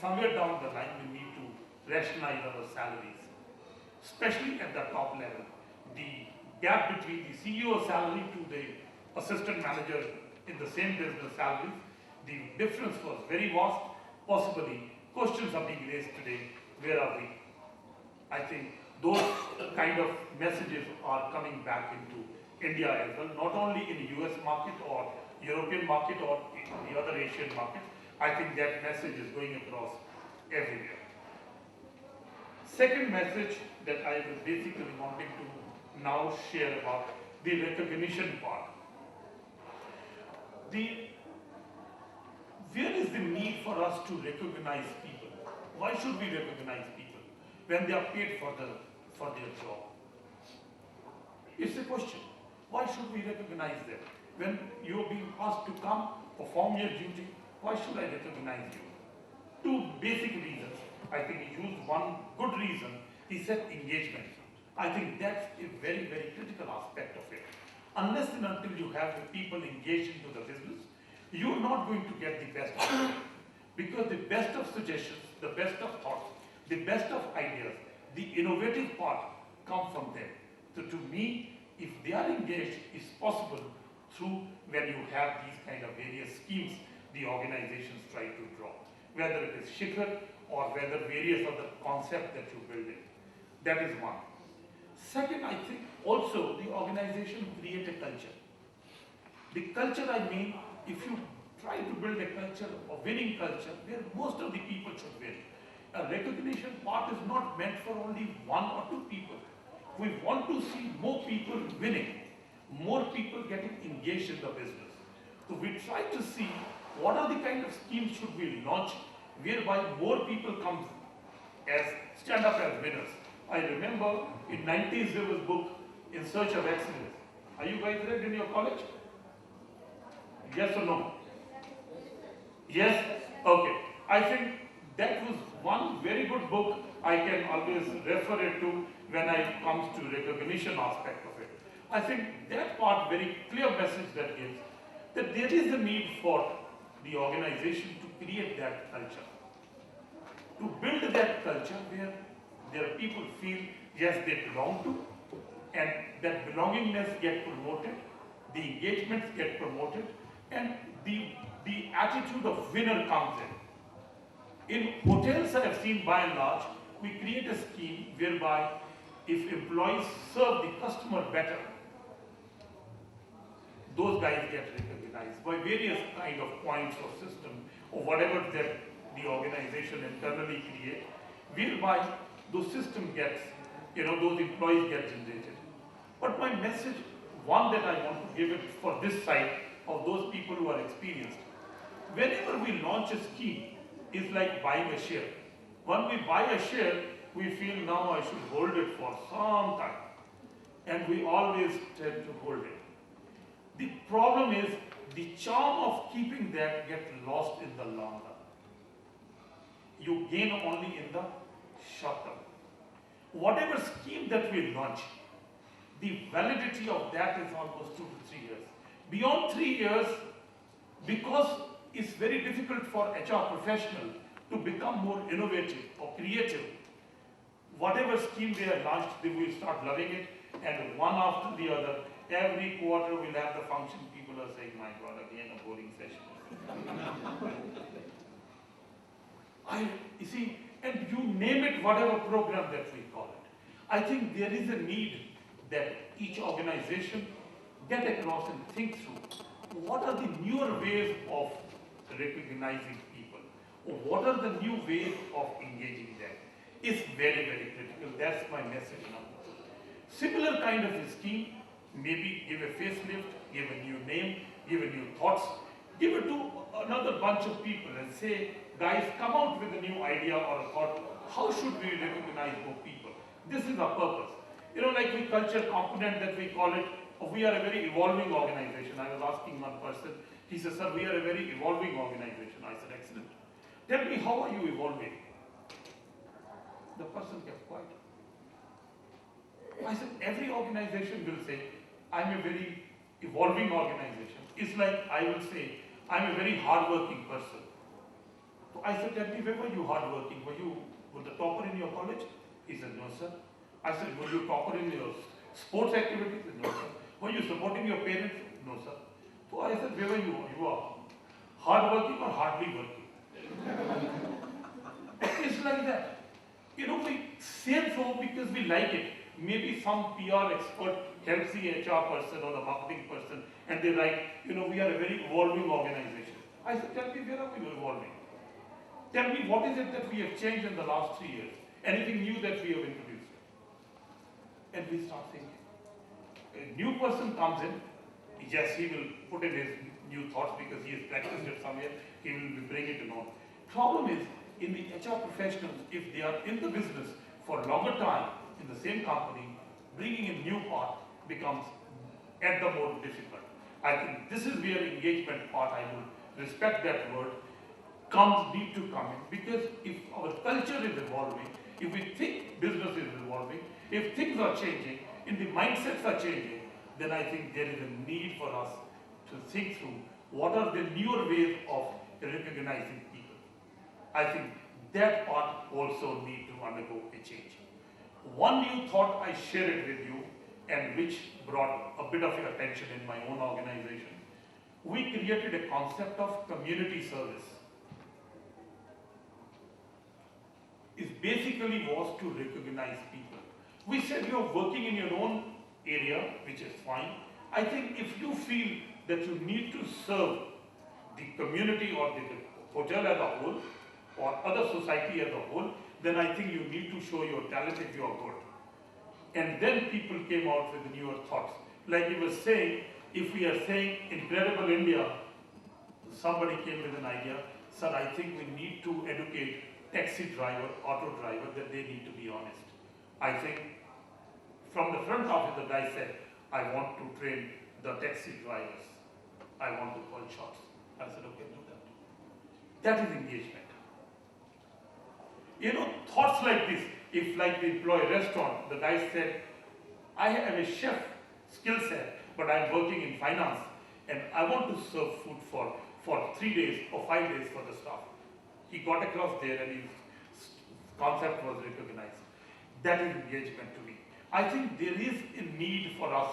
somewhere down the line we need to rationalize our salaries, especially at the top level. The gap between the CEO salary to the assistant manager in the same business salaries, the difference was very vast. Possibly, questions are being raised today, where are we? I think those kind of messages are coming back into India as well, not only in the US market or European market or in the other Asian markets. I think that message is going across everywhere. Second message that I was basically wanting to now share about the recognition part. Where is the need for us to recognize people? Why should we recognize people when they are paid for their job? It's a question. Why should we recognize them? When you're being asked to come, perform your duty, why should I recognize you? Two basic reasons. I think he used one good reason. He said engagement. I think that's a very, very critical aspect of it. Unless and until you have the people engaged into the business, you're not going to get the best of it. Because the best of suggestions, the best of thoughts, the best of ideas, the innovative part come from them. So to me, if they are engaged, it's possible through when you have these kind of various schemes the organizations try to draw. Whether it is Shikhar or whether various other concepts that you build in. That is one. Second, I think also the organization create a culture. The culture, I mean, if you try to build a culture, a winning culture, where most of the people should win. A recognition part is not meant for only one or two people. We want to see more people winning, more people getting engaged in the business. So we try to see what are the kind of schemes should we launch whereby more people come as stand up as winners. I remember in 90s there was a book In Search of Excellence. Are you guys read in your college? Yes or no? Yes? Okay. I think that was one very good book I can always refer it to when it comes to recognition aspect of it. I think that part very clear message that gives that there is a need for the organization to create that culture. To build that culture where their people feel yes they belong to and that belongingness get promoted, the engagements get promoted and the attitude of winner comes in. In hotels I have seen by and large, we create a scheme whereby if employees serve the customer better, those guys get recognized by various kind of points or system or whatever that the organization internally create, whereby those system gets, those employees get generated. But my message, one that I want to give it for this side of those people who are experienced, whenever we launch a scheme, it's like buying a share. When we buy a share, we feel now I should hold it for some time. And we always tend to hold it. The problem is the charm of keeping that gets lost in the long run. You gain only in the short term. Whatever scheme that we launch, the validity of that is almost 2 to 3 years. Beyond 3 years, because it's very difficult for HR professional to become more innovative or creative, whatever scheme they have launched, they will start loving it, and one after the other, every quarter we'll have the function, people are saying, my God, again a boring session. You see, and you name it, whatever program that we call it. I think there is a need that each organization get across and think through what are the newer ways of recognizing people, or what are the new ways of engaging them. It's very, very critical. That's my message now. Similar kind of a scheme, maybe give a facelift, give a new name, give a new thoughts, give it to another bunch of people and say, guys, come out with a new idea or a thought. How should we recognize more people? This is our purpose. Like the culture component that we call it, we are a very evolving organization. I was asking one person, he said, sir, we are a very evolving organization. I said, excellent. Tell me, how are you evolving? The person kept quiet. I said, every organization will say, I'm a very evolving organization. It's like I will say, I'm a very hardworking person. So I said, tell me, where were you hardworking? Were the topper in your college? He said, no, sir. I said, were you topper in your sports activities? He said, no, sir. Were you supporting your parents? No, sir. So I said, where were you? You are hardworking or hardly working? It's like that. You know, we say so because we like it. Maybe some PR expert helps the HR person or the marketing person and they write, you know, we are a very evolving organization. I said, tell me, where are we evolving? Tell me, what is it that we have changed in the last 3 years? Anything new that we have introduced? And we start thinking. A new person comes in, yes, he will put in his new thoughts because he has practiced it somewhere, he will bring it on. Problem is, in the HR professionals, if they are in the business for a longer time in the same company, bringing a new part becomes at the more difficult. I think this is where engagement part, I would respect that word, need to come in, because if our culture is evolving, if we think business is evolving, if things are changing, if the mindsets are changing, then I think there is a need for us to think through what are the newer ways of recognizing people. I think that part also need to undergo a change. One new thought I shared with you and which brought a bit of your attention in my own organization. We created a concept of community service. It basically was to recognize people. We said you're working in your own area, which is fine. I think if you feel that you need to serve the community or the hotel as a whole, or other society as a whole, then I think you need to show your talent if you are good. And then people came out with newer thoughts. Like you were saying, if we are saying Incredible India, somebody came with an idea, sir, I think we need to educate taxi driver, auto driver, that they need to be honest. I think from the front office, the guy said, I want to train the taxi drivers. I want to call shots. I said, okay, do that. That is engagement. You know, thoughts like this, if like the employee restaurant, the guy said, I have a chef skill set, but I'm working in finance, and I want to serve food for 3 days or 5 days for the staff. He got across there and his concept was recognized. That is engagement to me. I think there is a need for us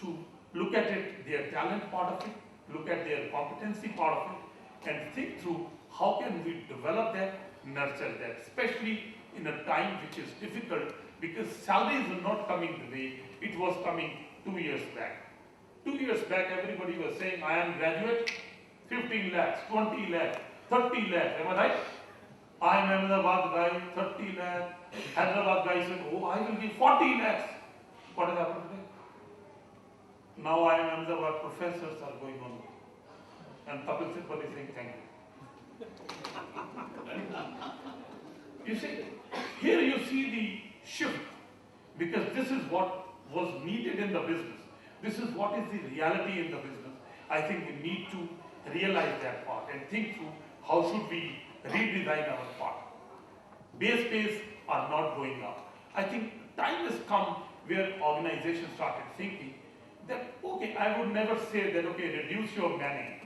to look at it, their talent part of it, look at their competency part of it, and think through how can we develop that, nurture that, especially in a time which is difficult because salaries are not coming the way it was coming 2 years back. 2 years back, everybody was saying, I am graduate, 15 lakhs, 20 lakhs, 30 lakhs, am I right? I am Ahmedabad guy, 30 lakhs. Hyderabad guy said, oh, I will give 40 lakhs. What has happened today? Now I am Ahmedabad professors are going on. And Kapil Sibal is saying, thank you. You see, here you see the shift, because this is what was needed in the business. This is what is the reality in the business. I think we need to realize that part and think through how should we redesign our part. Base pays are not going up. I think time has come where organizations started thinking that, okay, I would never say that, okay, reduce your manning.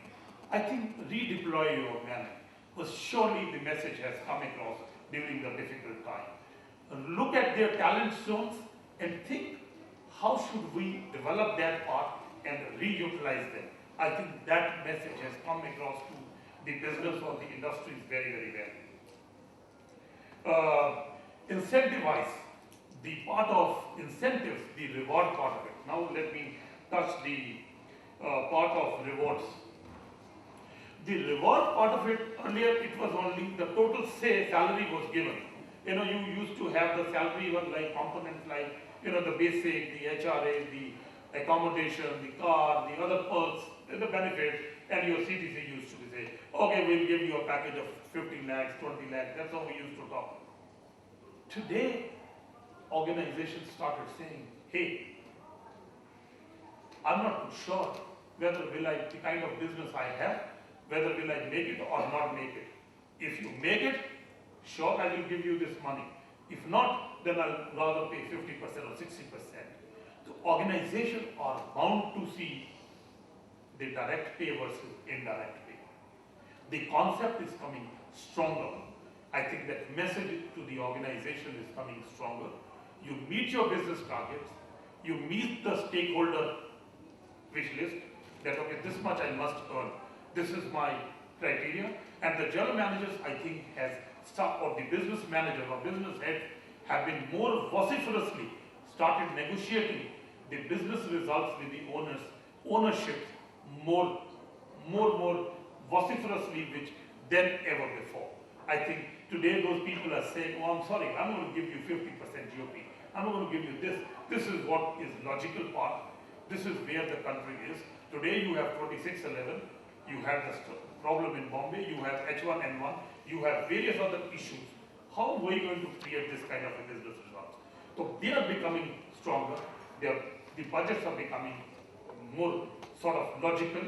I think redeploy your manning. Because surely the message has come across during the difficult time. Look at their talent zones and think how should we develop that part and reutilize them. I think that message has come across to the business or the industries very, very well. Incentivize, the part of incentives, the reward part of it. Now let me touch the part of rewards. The reward part of it, earlier it was only the total salary was given. You know, you used to have the salary was like components like, you know, the basic, the HRA, the accommodation, the car, the other perks, the benefits, and your CTC used to be say, okay, we'll give you a package of 15 lakhs, 20 lakhs, that's how we used to talk. Today, organizations started saying, hey, I'm not sure whether will I, the kind of business I have, whether will I make it or not make it. If you make it, sure, I will give you this money. If not, then I'll rather pay 50% or 60%. The organizations are bound to see the direct pay versus indirect pay. The concept is coming stronger. I think that message to the organization is coming stronger. You meet your business targets, you meet the stakeholder wish list, that okay, this much I must earn, this is my criteria, and the general managers, I think, or the business managers or business heads have been more vociferously started negotiating the business results with the ownership more vociferously which than ever before. I think today those people are saying, oh, I'm sorry, I'm going to give you 50% GOP. I'm not going to give you this. This is what is logical part. This is where the country is. Today you have 2611. You have the problem in Bombay. You have H1N1. You have various other issues. How are we going to create this kind of a business result? So they are becoming stronger. The budgets are becoming more sort of logical.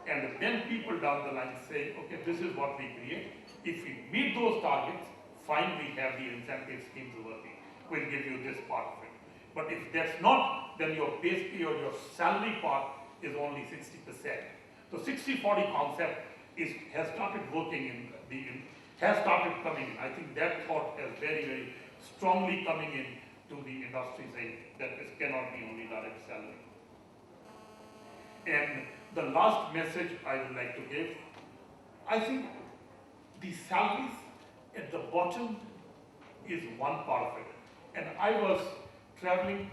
And then people down the line say, okay, this is what we create. If we meet those targets, fine, we have the incentive schemes working. We'll give you this part of it. But if that's not, then your base pay or your salary part is only 60%. So 60-40 concept has started working has started coming in. I think that thought is very strongly coming in to the industry, saying that this cannot be only direct salary. And the last message I would like to give, I think the salaries at the bottom is one part of it. And I was traveling